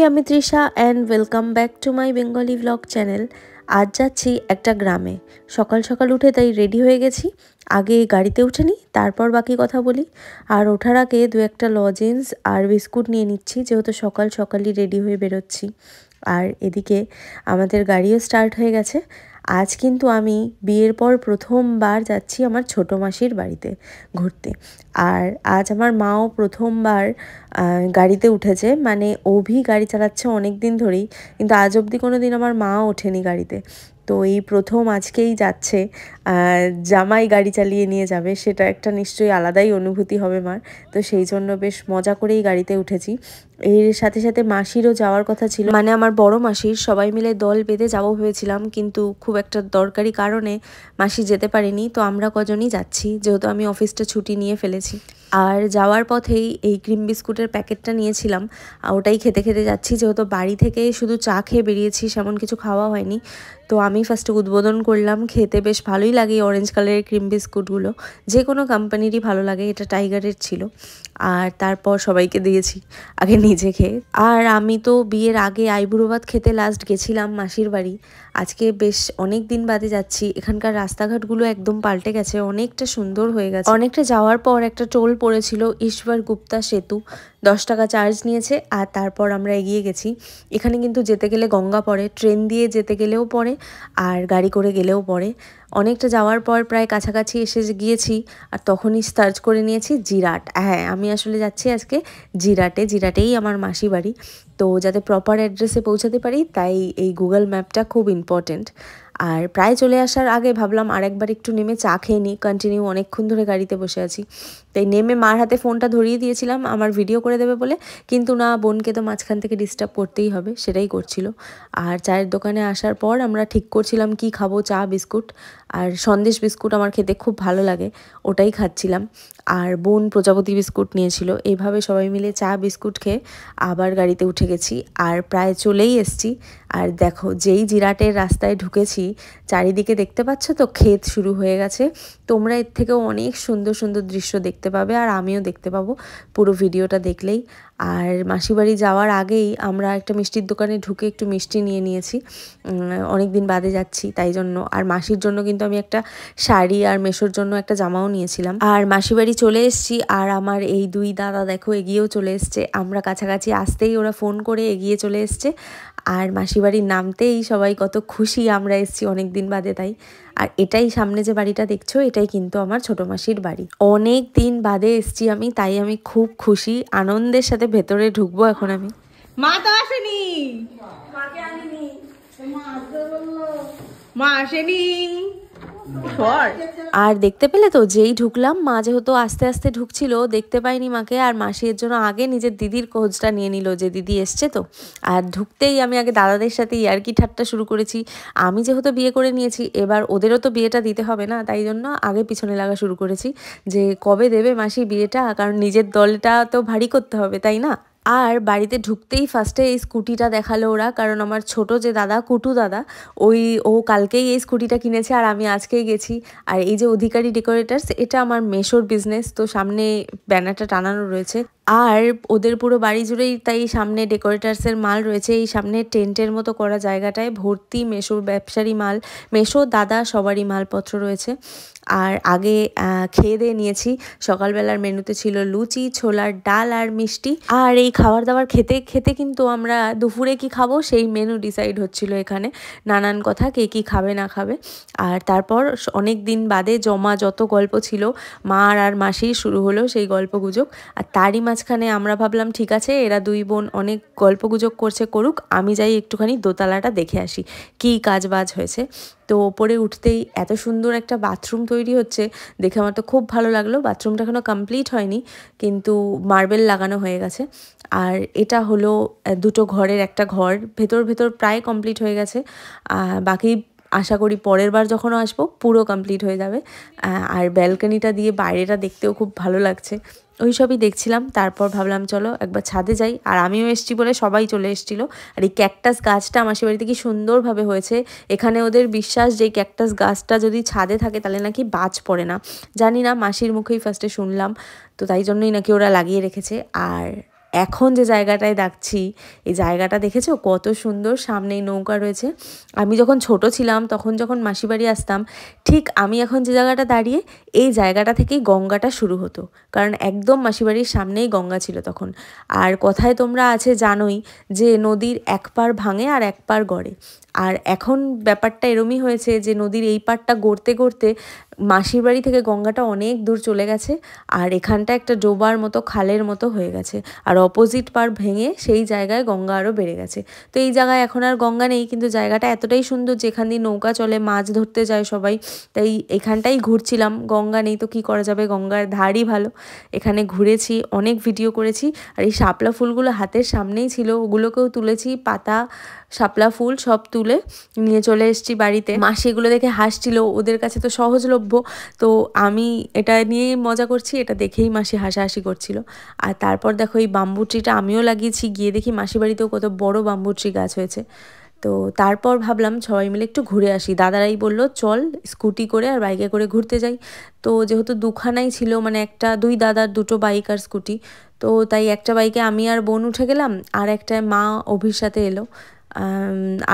আমি Trisha and welcome back to my Bengali blog channel. আজ যাচ্ছি একটা গ্রামে। সকাল সকাল উঠে তাই রেডি হয়ে গেছি। আগে গাড়িতে উঠে নিই, তারপর বাকি কথা বলি। আর ওঠার আগে দু একটা লজেন্স আর বিস্কুট নিয়ে নিচ্ছি, যেহেতু সকাল সকালই রেডি হয়ে বেরোচ্ছি। আর এদিকে আমাদের গাড়িও স্টার্ট হয়ে গেছে। আজ কিন্তু আমি বিয়ের পর প্রথমবার যাচ্ছি আমার ছোটো মাসির বাড়িতে ঘুরতে। আর আজ আমার মাও প্রথমবার গাড়িতে উঠেছে, মানে অভি গাড়ি চালাচ্ছে অনেক দিন ধরেই, কিন্তু আজ অবধি কোনো দিন আমার মাও ওঠেনি গাড়িতে। তো এই প্রথম আজকেই যাচ্ছে, জামাই গাড়ি চালিয়ে নিয়ে যাবে, সেটা একটা নিশ্চয়ই আলাদাই অনুভূতি হবে মার। তো সেই জন্য বেশ মজা করেই গাড়িতে উঠেছি। এর সাথে সাথে মাসিরও যাওয়ার কথা ছিল, মানে আমার বড় মাসির। সবাই মিলে দল বেঁধে যাবো ভেবেছিলাম, কিন্তু খুব একটা দরকারি কারণে মাসি যেতে পারেনি। তো আমরা কজনই যাচ্ছি, যেহেতু আমি অফিসটা ছুটি নিয়ে ফেলেছি। আর যাওয়ার পথেই এই ক্রিম বিস্কুটের প্যাকেটটা নিয়েছিলাম, ওটাই খেতে খেতে যাচ্ছি, যেহেতু বাড়ি থেকে শুধু চা খেয়ে বেরিয়েছি, সেমন কিছু খাওয়া হয়নি। তো আমি ফার্স্টে উদ্বোধন করলাম। খেতে বেশ ভালোই লাগে এই অরেঞ্জ কালারের ক্রিম বিস্কুটগুলো, যে কোনো কোম্পানিরই ভালো লাগে। এটা টাইগারের ছিল। আর তারপর সবাইকে দিয়েছি, আগে নিজে খেয়ে। আর আমি তো বিয়ের আগে আইবুড়ো ভাত খেতে লাস্ট গেছিলাম মাসির বাড়ি। আজকে বেশ অনেক দিন বাদে যাচ্ছি। এখানকার রাস্তাঘাটগুলো একদম পাল্টে গেছে, অনেকটা সুন্দর হয়ে গেছে। অনেকটা যাওয়ার পর একটা টোল পড়েছিল, ঈশ্বর গুপ্তা সেতু। 10 টাকা চার্জ নিয়েছে। আর তারপর আমরা এগিয়ে গেছি। এখানে কিন্তু যেতে গেলে গঙ্গা পড়ে, ট্রেন দিয়ে যেতে গেলেও পড়ে, আর গাড়ি করে গেলেও পড়ে। অনেকটা যাওয়ার পর প্রায় কাছাকাছি এসে গিয়েছি, আর তখনই সার্চ করে নিয়েছি জিরাট। হ্যাঁ, আমি আসলে যাচ্ছি আজকে জিরাটে। জিরাটেই আমার মাসি বাড়ি। তো যাতে প্রপার অ্যাড্রেসে পৌঁছাতে পারি, তাই এই গুগল ম্যাপটা খুব ইম্পর্টেন্ট। আর প্রায় চলে আসার আগে ভাবলাম আরেকবার একটু নেমে চা খেয়ে নিই, কন্টিনিউ অনেকক্ষণ ধরে গাড়িতে বসে আছি। তাই নেমে মার হাতে ফোনটা ধরিয়ে দিয়েছিলাম আমার ভিডিও করে দেবে বলে, কিন্তু না, বোনকে তো মাঝখান থেকে ডিস্টার্ব করতেই হবে, সেটাই করছিল। আর চায়ের দোকানে আসার পর আমরা ঠিক করছিলাম কি খাবো, চা বিস্কুট আর সন্দেশ বিস্কুট আমার খেতে খুব ভালো লাগে, ওটাই খাচ্ছিলাম। আর বোন প্রজাপতি বিস্কুট নিয়েছিল। এইভাবে সবাই মিলে চা বিস্কুট খেয়ে আবার গাড়িতে উঠে গেছি, আর প্রায় চলেই এসছি। আর দেখো, যেই জিরাটের রাস্তায় ঢুকেছি, চারিদিকে দেখতে পাচ্ছ তো ক্ষেত শুরু হয়ে গেছে। তোমরা এর থেকেও অনেক সুন্দর সুন্দর দৃশ্য দেখতে পাবে, আর আমিও দেখতে পাবো পুরো ভিডিওটা দেখলেই। আর মাসিবাড়ি যাওয়ার আগেই আমরা একটা মিষ্টির দোকানে ঢুকে একটু মিষ্টি নিয়ে নিয়েছি, অনেক দিন বাদে যাচ্ছি তাই জন্য। আর মাসির জন্য কিন্তু আমি একটা শাড়ি আর মেশোর জন্য একটা জামাও নিয়েছিলাম। আর মাসিবাড়ি চলে এসেছি, আর আমার এই দুই দাদা দেখো এগিয়েও চলে এসছে। আমরা কাছাকাছি আসতেই ওরা ফোন করে এগিয়ে চলে এসছে। আর মাসিবাড়ির নামতেই সবাই কত খুশি আমরা এসছি অনেক দিন বাদে, তাই। আর এটাই সামনে যে বাড়িটা দেখছো, এটাই কিন্তু আমার ছোটো মাসির বাড়ি। অনেক দিন বাদে এসছি আমি, তাই আমি খুব খুশি, আনন্দের সাথে ভেতরে ঢুকবো এখন আমি। মা তো আসেনি, মা আসেনি। আর দেখতে পেলে তো, যেই ঢুকলাম, মা যেহেতু আস্তে আস্তে ঢুকছিল, দেখতে পাইনি মাকে। আর মাসি এর জন্য আগে নিজের দিদির খোঁজটা নিয়ে নিল যে দিদি এসছে তো। আর ঢুকতেই আমি আগে দাদাদের সাথে ইয়ার্কি ঠাট্টা শুরু করেছি। আমি যেহেতু বিয়ে করে নিয়েছি, এবার ওদেরও তো বিয়েটা দিতে হবে না, তাই জন্য আগে পিছনে লাগা শুরু করেছি যে কবে দেবে মাসি বিয়েটা, কারণ নিজের দলটা তো ভারী করতে হবে, তাই না। আর বাড়িতে ঢুকতেই ফার্স্টে এই স্কুটিটা দেখালো ওরা, কারণ আমার ছোট যে দাদা, কুটু দাদা, ও কালকেই এই স্কুটিটা কিনেছে, আর আমি আজকেই গেছি। আর এই যে অধিকারী ডেকোরেটার্স, এটা আমার মেশোর বিজনেস, তো সামনে ব্যানারটা টানানো রয়েছে। আর ওদের পুরো বাড়ি জুড়েই তাই সামনে ডেকোরেটার্সের মাল রয়েছে। এই সামনে টেন্টের মতো করা জায়গাটায় ভর্তি মেশোর ব্যবসারী মাল, মেশো দাদা সবারই মালপত্র রয়েছে। আর আগে খেয়ে দিয়ে নিয়েছি। সকালবেলার মেনুতে ছিল লুচি, ছোলার ডাল আর মিষ্টি। আর এই খাবার দাবার খেতে খেতে কিন্তু আমরা দুপুরে কি খাবো সেই মেনু ডিসাইড হচ্ছিল এখানে। নানান কথা, কে কি খাবে না খাবে। আর তারপর অনেক দিন বাদে জমা যত গল্প ছিল, মার আর মাসির শুরু হলো সেই গল্পগুজব। আর তারই মাঝখানে আমরা ভাবলাম ঠিক আছে, এরা দুই বোন অনেক গল্পগুজব করছে, করুক, আমি যাই একটুখানি দোতলাটা দেখে আসি কী কাজ বাজ হয়েছে। তো ওপরে উঠতেই এত সুন্দর একটা বাথরুম তৈরি হচ্ছে, দেখে আমার তো খুব ভালো লাগলো। বাথরুমটা এখনও কমপ্লিট হয়নি, কিন্তু মার্বেল লাগানো হয়ে গেছে। আর এটা হলো দুটো ঘরের একটা ঘর, ভেতর ভেতর প্রায় কমপ্লিট হয়ে গেছে। বাকি আশা করি পরের বার যখন আসবো পুরো কমপ্লিট হয়ে যাবে। আর ব্যালকনিটা দিয়ে বাইরেটা দেখতেও খুব ভালো লাগছে। ওই সবই দেখছিলাম। তারপর ভাবলাম চলো একবার ছাদে যাই, আর আমিও এসছি বলে সবাই চলে এসেছিলো। আর এই ক্যাকটাস গাছটা মাসির বাড়িতে কি সুন্দরভাবে হয়েছে। এখানে ওদের বিশ্বাস যে ক্যাকটাস গাছটা যদি ছাদে থাকে তাহলে নাকি বাজ পড়ে না। জানি না, মাসির মুখেই ফার্স্টে শুনলাম, তো তাই জন্যই নাকি ওরা লাগিয়ে রেখেছে। আর এখন যে জায়গাটায় ডাকছি, এই জায়গাটা দেখেছো কত সুন্দর, সামনেই নৌকা রয়েছে। আমি যখন ছোট ছিলাম তখন যখন মাসি বাড়ি আসতাম, ঠিক আমি এখন যে জায়গাটা দাঁড়িয়ে, এই জায়গাটা থেকেই গঙ্গাটা শুরু হতো, কারণ একদম মাসি বাড়ির সামনেই গঙ্গা ছিল তখন। আর কথায় তোমরা আছে জানোই যে নদীর এক পার ভাঙে আর এক পার গড়ে। আর এখন ব্যাপারটা এরমই হয়েছে যে নদীর এই পারটা গড়তে গড়তে মাসির বাড়ি থেকে গঙ্গাটা অনেক দূর চলে গেছে, আর এখানটা একটা ডোবার মতো খালের মতো হয়ে গেছে, আর অপোজিট পার ভেঙে সেই জায়গায় গঙ্গা আরও বেড়ে গেছে। তো এই জায়গায় এখন আর গঙ্গা নেই, কিন্তু জায়গাটা এতটাই সুন্দর যে এখান দিয়ে নৌকা চলে, মাছ ধরতে যায় সবাই। তাই এখানটাই ঘুরছিলাম, গঙ্গা নেই তো কী করা যাবে, গঙ্গার ধারই ভালো। এখানে ঘুরেছি, অনেক ভিডিও করেছি। আর এই শাপলা ফুলগুলো হাতের সামনেই ছিল, ওগুলোকেও তুলেছি, পাতা শাপলা ফুল সব তুলে নিয়ে চলে এসেছি বাড়িতে। মাসি এগুলো দেখে হাসছিল, ওদের কাছে তো সহজলভ্য, তো আমি এটা নিয়ে মজা করছি, এটা দেখেই মাসি হাসাহাসি করছিল। আর তারপর দেখো এই বাম্বু ট্রিটা আমিও লাগিয়েছি, গিয়ে দেখি মাসি বাড়িতেও কত বড় বাম্বু ট্রি গাছ হয়েছে। তো তারপর ভাবলাম সবাই মিলে একটু ঘুরে আসি, দাদারাই বলল চল স্কুটি করে আর বাইকে করে ঘুরতে যাই। তো যেহেতু দুখানাই ছিল, মানে একটা দুই দাদার দুটো বাইক আর স্কুটি, তো তাই একটা বাইকে আমি আর বোন উঠে গেলাম, আর একটা মা অভির সাথে এলো।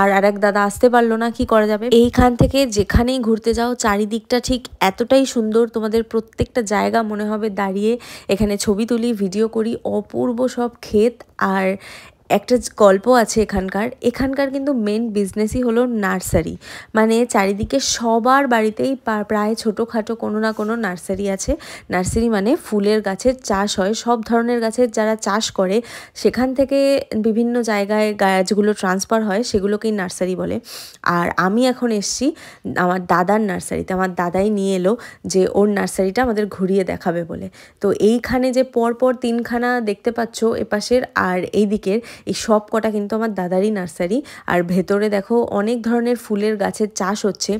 আর আরেক দাদা আসতে পারলো না, কি করা যাবে। এইখান থেকে যেখানেই ঘুরতে যাও চারিদিকটা ঠিক এতটাই সুন্দর, তোমাদের প্রত্যেকটা জায়গা মনে হবে দাঁড়িয়ে এখানে ছবি তুলি, ভিডিও করি। অপূর্ব সব ক্ষেত। আর একটা গল্প আছে এখানকার কিন্তু মেন বিজনেসই হলো নার্সারি, মানে চারিদিকে সবার বাড়িতেই প্রায় ছোটোখাটো কোনো না কোনো নার্সারি আছে। নার্সারি মানে ফুলের গাছের চাষ হয়, সব ধরনের গাছের যারা চাষ করে সেখান থেকে বিভিন্ন জায়গায় গাছগুলো ট্রান্সফার হয়, সেগুলোকেই নার্সারি বলে। আর আমি এখন এসছি আমার দাদার নার্সারিতে, আমার দাদাই নিয়ে এলো যে ওর নার্সারিটা আমাদের ঘুরিয়ে দেখাবে বলে। তো এইখানে যে পরপর তিনখানা দেখতে পাচ্ছ এপাশের আর এই দিকের, এই সব কটা কিন্তু আমার দাদারই নার্সারি। আর ভেতরে দেখো অনেক ধরনের ফুলের গাছের চাষ হচ্ছে।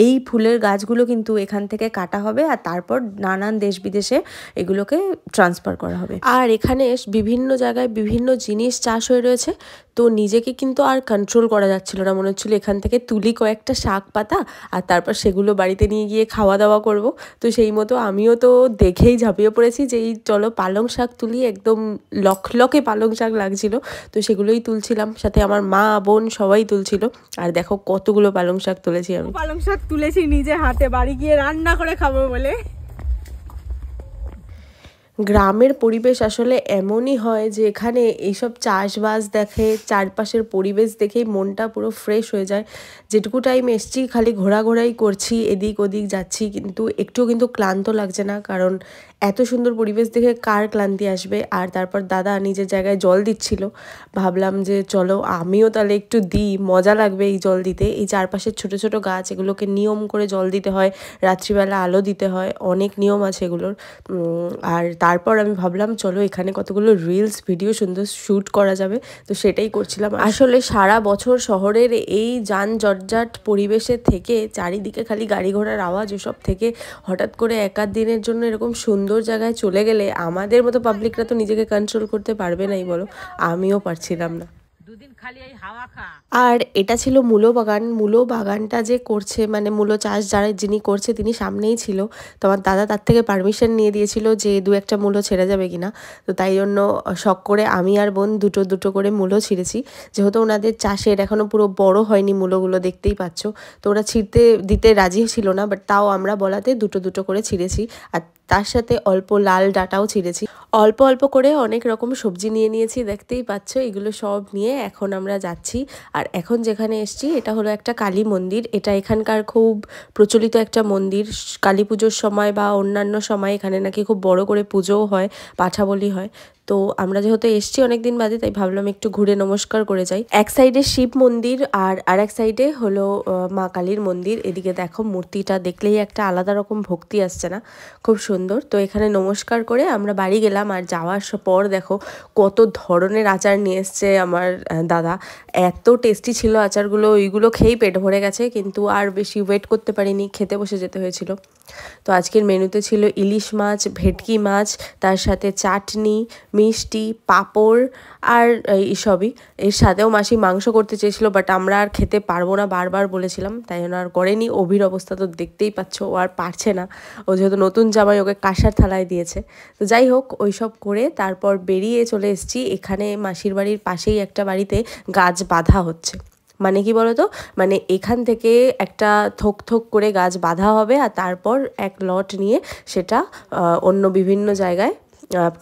এই ফুলের গাছগুলো কিন্তু এখান থেকে কাটা হবে আর তারপর নানান দেশ বিদেশে এগুলোকে ট্রান্সফার করা হবে। আর এখানে বিভিন্ন জায়গায় বিভিন্ন জিনিস চাষ হয়ে রয়েছে, তো নিজেকে কিন্তু আর কন্ট্রোল করা যাচ্ছিল না, মনে হচ্ছিলো এখান থেকে তুলি কয়েকটা শাক পাতা আর তারপর সেগুলো বাড়িতে নিয়ে গিয়ে খাওয়া দাওয়া করব। তো সেই মতো আমিও তো দেখেই ঝাঁপিয়ে পড়েছি যে এই চলো পালং শাক তুলি, একদম লখলকে পালং শাক লাগছিল, তো সেগুলোই তুলছিলাম, সাথে আমার মা বোন সবাই তুলছিল। আর দেখো কতগুলো পালং শাক তুলেছি, আমি পালং শাক তুলেছি নিজে হাতে, বাড়ি গিয়ে রান্না করে খাবো বলে। গ্রামের পরিবেশ আসলে এমনই হয় যে এখানে এইসব চাষবাস দেখে, চারপাশের পরিবেশ দেখেই মনটা পুরো ফ্রেশ হয়ে যায়। যেটুকু টাইম এসছি খালি ঘোরাঘোরাই করছি, এদিক ওদিক যাচ্ছি, কিন্তু একটুও কিন্তু ক্লান্ত লাগছে না, কারণ এত সুন্দর পরিবেশ দেখে কার ক্লান্তি আসবে। আর তারপর দাদা নিজের জায়গায় জল দিচ্ছিল, ভাবলাম যে চলো আমিও তাহলে একটু দিই, মজা লাগবে এই জল দিতে। এই চারপাশের ছোট ছোট গাছ, এগুলোকে নিয়ম করে জল দিতে হয়, রাত্রিবেলা আলো দিতে হয়, অনেক নিয়ম আছে এগুলোর। আর তারপর আমি ভাবলাম চলো এখানে কতগুলো রিলস ভিডিও সুন্দর শ্যুট করা যাবে, তো সেটাই করছিলাম। আসলে সারা বছর শহরের এই যান জটজাট পরিবেশের থেকে, চারিদিকে খালি গাড়ি ঘোড়ার আওয়াজ, ওসব থেকে হঠাৎ করে এক আধ দিনের জন্য এরকম সুন্দর জায়গায় চলে গেলে আমাদের মতো পাবলিকরা তো নিজেকে কন্ট্রোল করতে পারবে নাই বলো, আমিও পারছিলাম না। আর এটা ছিল মূলো বাগান। মূলো বাগানটা যে করছে, মানে মূলো চাষ যিনি করছে তিনি সামনেই ছিল, তো আমার দাদা তার থেকে পারমিশন নিয়ে দিয়েছিল যে দু একটা মূলো ছেড়ে যাবে কিনা। তো তাই জন্য শখ করে আমি আর বোন দুটো দুটো করে মূলো ছিঁড়েছি, যেহেতু ওনাদের চাষের এখনও পুরো বড় হয়নি মূলোগুলো, দেখতেই পাচ্ছ। তো ওরা ছিঁড়তে দিতে রাজি ছিল না, বাট তাও আমরা বলাতে দুটো দুটো করে ছিঁড়েছি। আর তার সাথে অল্প লাল ডাঁটাও ছিঁড়েছি, অল্প অল্প করে অনেক রকম সবজি নিয়ে নিয়েছি, দেখতেই পাচ্ছ। এগুলো সব নিয়ে এখন আমরা যাচ্ছি। আর এখন যেখানে এসছি এটা হলো একটা কালী মন্দির, এটা এখানকার খুব প্রচলিত একটা মন্দির। কালী পুজোর সময় বা অন্যান্য সময় এখানে নাকি খুব বড় করে পুজোও হয়, পাঠা বলি হয়। তো আমরা যেহেতু এসছি অনেকদিন বাদে, তাই ভাবলাম একটু ঘুরে নমস্কার করে যাই। এক সাইডে শিব মন্দির আর এক সাইডে হলো মা কালীর মন্দির। এদিকে দেখো মূর্তিটা দেখলেই একটা আলাদা রকম ভক্তি আসছে না, খুব সুন্দর। তো এখানে নমস্কার করে আমরা বাড়ি গেলাম। আর যাওয়ার পর দেখো কত ধরনের আচার নিয়ে এসছে আমার দাদা, এত টেস্টি ছিল আচারগুলো, ওইগুলো খেয়েই পেট ভরে গেছে, কিন্তু আর বেশি ওয়েট করতে পারিনি, খেতে বসে যেতে হয়েছিল। তো আজকের মেনুতে ছিল ইলিশ মাছ, ভেটকি মাছ, তার সাথে চাটনি, মিষ্টি, পাঁপড় আর এইসবই। এর সাথেও মাসি মাংস করতে চেয়েছিল, বাট আমরা আর খেতে পারবো না বারবার বলেছিলাম, তাই জন্য আর করেনি। অভির অবস্থা তো দেখতেই পাচ্ছ, ও আর পারছে না, ও যেহেতু নতুন জামাই ওকে কাঁসার থালায় দিয়েছে। তো যাই হোক, ওইসব করে তারপর বেরিয়ে চলে এসেছি। এখানে মাসির বাড়ির পাশেই একটা বাড়িতে গাছ বাঁধা হচ্ছে। মানে কি বলতো, মানে এখান থেকে একটা থোক থোক করে গাছ বাঁধা হবে, আর তারপর এক লট নিয়ে সেটা অন্য বিভিন্ন জায়গায়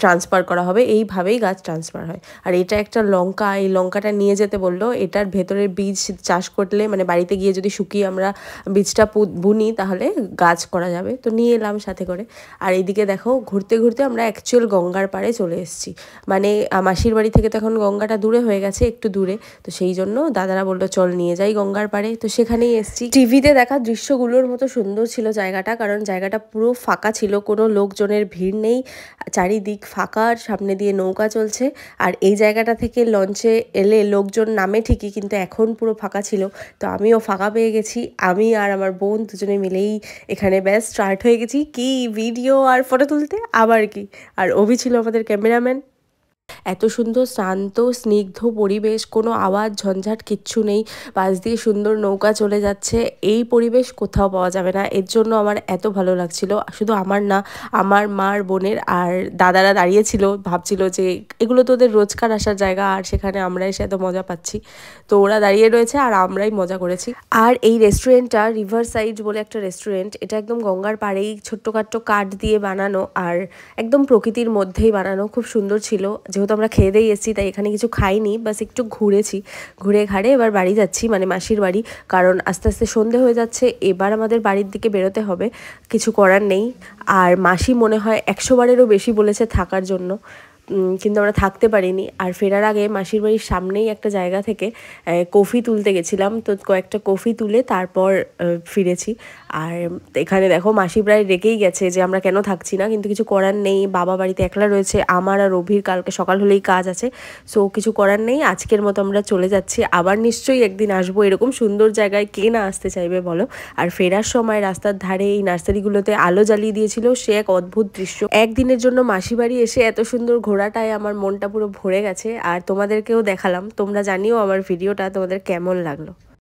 ট্রান্সফার করা হবে। এইভাবেই গাছ ট্রান্সফার হয়। আর এটা একটা লঙ্কা, এই লঙ্কাটা নিয়ে যেতে বললো। এটার ভেতরের বীজ চাষ করলে, মানে বাড়িতে গিয়ে যদি শুকিয়ে আমরা বীজটা বুনি তাহলে গাছ করা যাবে। তো নিয়ে এলাম সাথে করে। আর এইদিকে দেখো, ঘুরতে ঘুরতে আমরা অ্যাকচুয়াল গঙ্গার পাড়ে চলে এসেছি। মানে মাসির বাড়ি থেকে তো এখন গঙ্গাটা দূরে হয়ে গেছে, একটু দূরে। তো সেই জন্য দাদারা বললো চল নিয়ে যাই গঙ্গার পাড়ে। তো সেখানেই এসেছি। টিভিতে দেখা দৃশ্যগুলোর মতো সুন্দর ছিল জায়গাটা, কারণ জায়গাটা পুরো ফাঁকা ছিল, কোনো লোকজনের ভিড় নেই, চারিদিক ফাঁকা, সামনে দিয়ে নৌকা চলছে। আর এই জায়গাটা থেকে লঞ্চে এলে লোকজন নামে ঠিকই, কিন্তু এখন পুরো ফাঁকা ছিল। তো আমিও ফাঁকা পেয়ে গেছি, আমি আর আমার বোন দুজনে মিলেই এখানে ব্যাস স্টার্ট হয়ে গেছি কি ভিডিও আর ফটো তুলতে, আবার কি। আর অভি ছিল আমাদের ক্যামেরাম্যান। এত সুন্দর শান্ত স্নিগ্ধ পরিবেশ, কোনো আওয়াজ ঝঞ্ঝাট কিচ্ছু নেই, পাশ দিয়ে সুন্দর নৌকা চলে যাচ্ছে। এই পরিবেশ কোথাও পাওয়া যাবে না, এর জন্য আমার এত ভালো লাগছিল। শুধু আমার না, আমার মার, বোনের আর দাদারা দাঁড়িয়েছিল, ভাবছিল যে এগুলো তো ওদের রোজকার আসার জায়গা, আর সেখানে আমরা এসে এত মজা পাচ্ছি। তো ওরা দাঁড়িয়ে রয়েছে আর আমরাই মজা করেছি। আর এই রেস্টুরেন্টটা রিভার সাইড বলে একটা রেস্টুরেন্ট, এটা একদম গঙ্গার পাড়েই ছোট্টখাট্টো কাঠ দিয়ে বানানো, আর একদম প্রকৃতির মধ্যেই বানানো, খুব সুন্দর ছিল। যেহেতু আমরা খেয়ে দিয়ে এসেছি তাই এখানে কিছু খাইনি, বাস একটু ঘুরেছি, ঘুরে ঘাড়ে এবার বাড়ি যাচ্ছি, মানে মাসির বাড়ি। কারণ আস্তে আস্তে সন্ধে হয়ে যাচ্ছে, এবার আমাদের বাড়ির দিকে বেরোতে হবে, কিছু করার নেই। আর মাসি মনে হয় 100 বারেরও বেশি বলেছে থাকার জন্য, কিন্তু আমরা থাকতে পারিনি। আর ফেরার আগে মাসির বাড়ির সামনেই একটা জায়গা থেকে কফি তুলতে গেছিলাম, তো কয়েকটা কফি তুলে তারপর ফিরেছি। আর এখানে দেখো মাসি প্রায় রেখেই গেছে যে আমরা কেন থাকছি না, কিন্তু কিছু করার নেই, বাবা বাড়িতে একলা রয়েছে, আমার আর অভির কালকে সকাল হলেই কাজ আছে। সো কিছু করার নেই, আজকের মতো আমরা চলে যাচ্ছি। আবার নিশ্চয়ই একদিন আসবো, এরকম সুন্দর জায়গায় কে না আসতে চাইবে বলো। আর ফেরার সময় রাস্তার ধারে এই নার্সারিগুলোতে আলো জ্বালিয়ে দিয়েছিল, সে এক অদ্ভুত দৃশ্য। একদিনের জন্য মাসি বাড়ি এসে এত সুন্দর ঘোরাটায় আমার মনটা পুরো ভরে গেছে। আর তোমাদেরকেও দেখালাম, তোমরা জানিও আমার ভিডিওটা তোমাদের কেমন লাগলো।